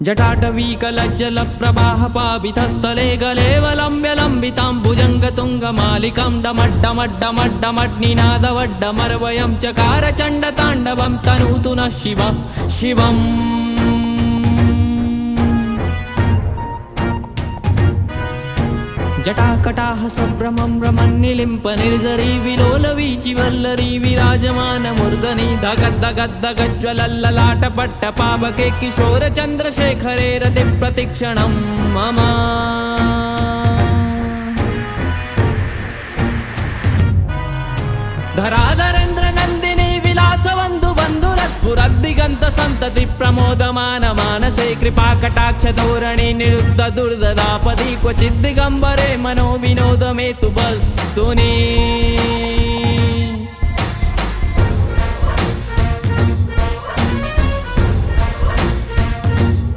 जटाटवीकलज्जलप्रवाहपावितस्थले गलेवलम्ब्य लम्बिताम्बुजङ्गतुङ्गमालिकां डमड्डमड्डमड्डमड्निनादवड्डमर्वयं चकारचण्डताण्डवं तनूतु नः शिवम् जटाकटाह सभ्रमं रमन्निलिम्प निर्झरी विलोलवीचि वल्लरी विराजमानमूर्धनि धगद्धगद्धगज्ज्वलल्ललाटपट्टपावके किशोरचन्द्रशेखरे रतिप्रतिक्षणं मम धराधरेन्द्रनन्दिनी विलासवन्धु बन्धुरस्फुरद्दिगन्त सन्तति प्रमोदमान मानसे कृपाकटाक्ष धोरणे निरुद्ध दुर्ददापदि क्वचिद्दिगम्बरे मनो विनोदमेतु वस्तुनि।